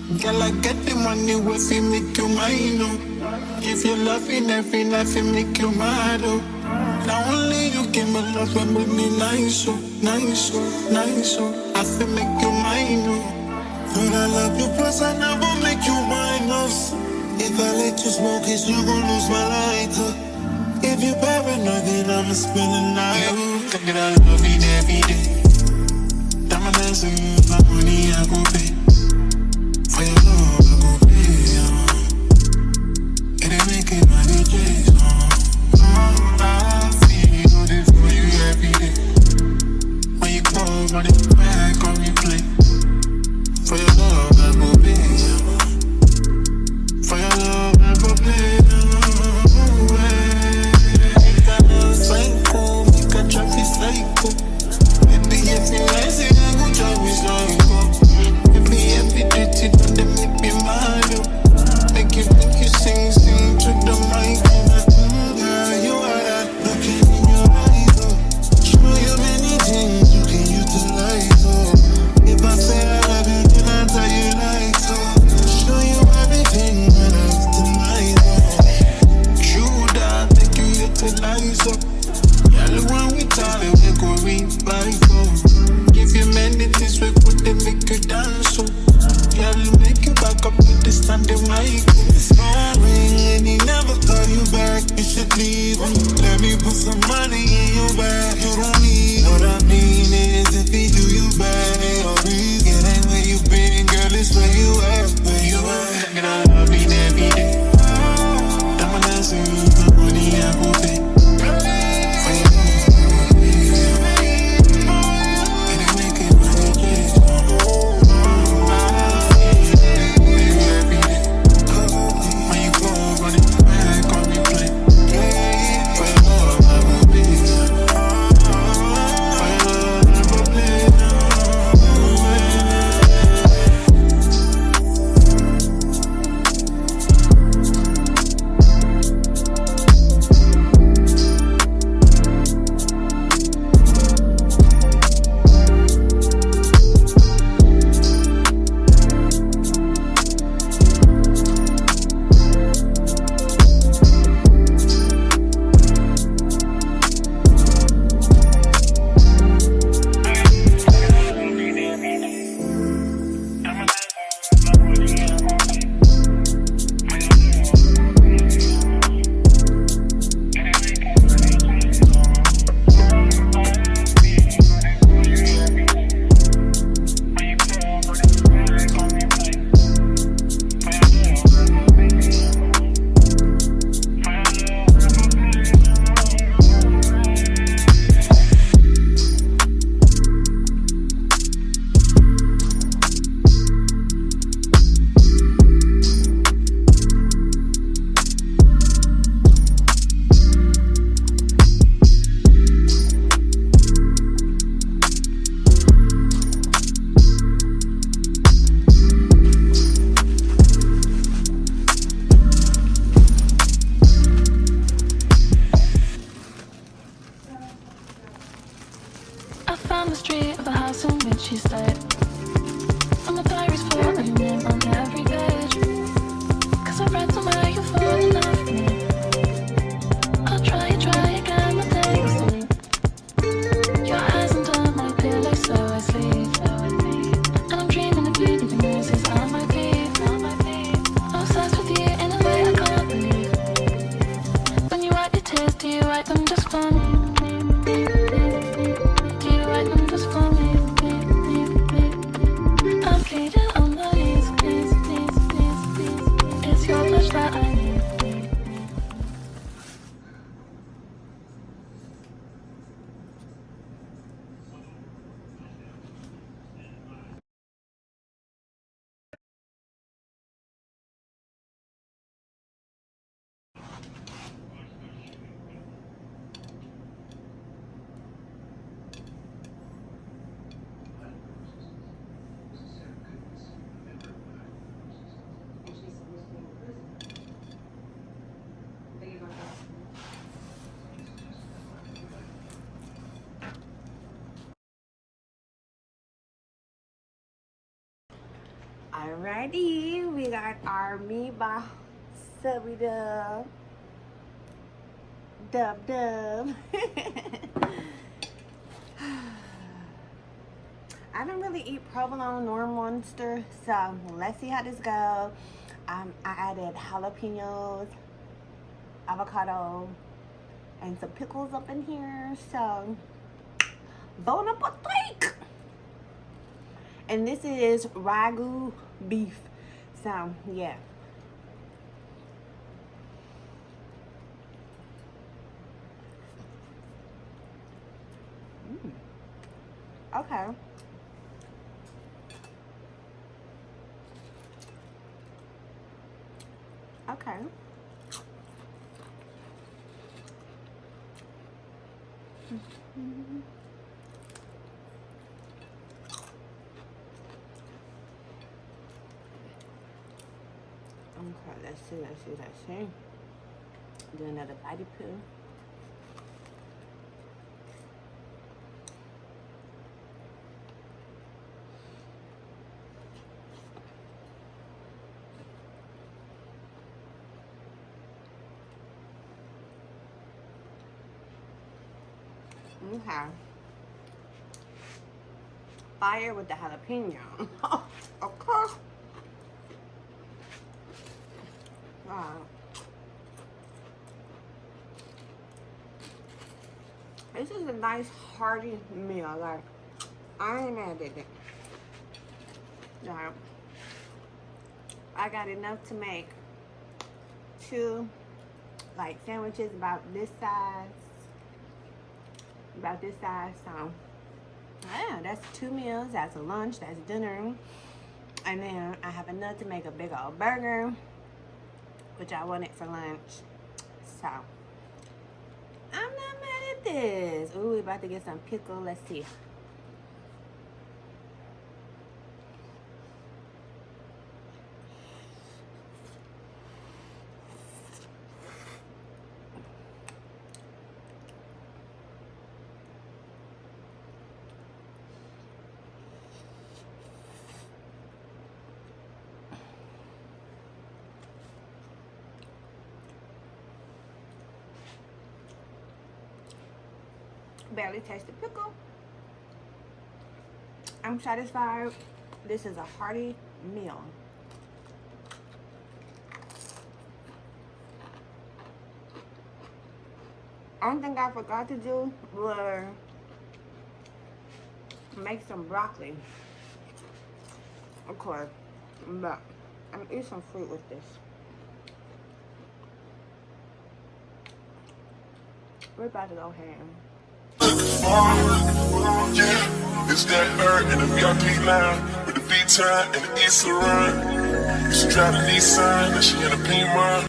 Girl, I get the money if you make you mine, oh. If you love in every night, you make you mad, oh. Now only you give me love and make me nice, oh, nice, oh, nice, oh. I feel make you mine, oh. When I love you, plus I never make you minus. If I let you smoke it, you gon' lose my lighter. If you paranoid, then I'ma spend the night. Look at I love it every day. Diamond dancing, my money I gon' pay. For your love, I gon' pay. It ain't making my DJs. I feel this for you every day. When you call, run it back on replay. For your love, I gon' pay. For your love, I gon' pay. Make a love cycle, make a traffic cycle. Baby, if you nice, I gon' drive me psycho. Every dirty done, they make me mad, oh. Make you sing to the mic. Girl, you are that looking in your eyes, oh. Show you many things you can utilize, oh. If I Alrighty, we got our meatball subby dub. Dub. I don't really eat provolone nor monster, so let's see how this goes. I added jalapenos, avocado, and some pickles up in here, so bon appetit! And this is Wagyu beef, so yeah. Okay. Okay. Okay, let's see. Do another body poo. Okay. Fire with the jalapeno. Of course. Wow. This is a nice hearty meal. Like, I ain't mad at it. Now, I got enough to make 2 like sandwiches about this size. So yeah, that's 2 meals. That's a lunch, that's dinner, and then I have enough to make a big old burger, which I wanted for lunch. So I'm not mad at this. Ooh, we about to get some pickle. Let's see. Barely taste the pickle. I'm satisfied. This is a hearty meal. Only thing I forgot to do was make some broccoli, of course, but I'm gonna eat some fruit with this. We're about to go ham. Yeah, it's that bird in the VIP line with the V-time and the East run. She drive a Nissan and she in a Beamer.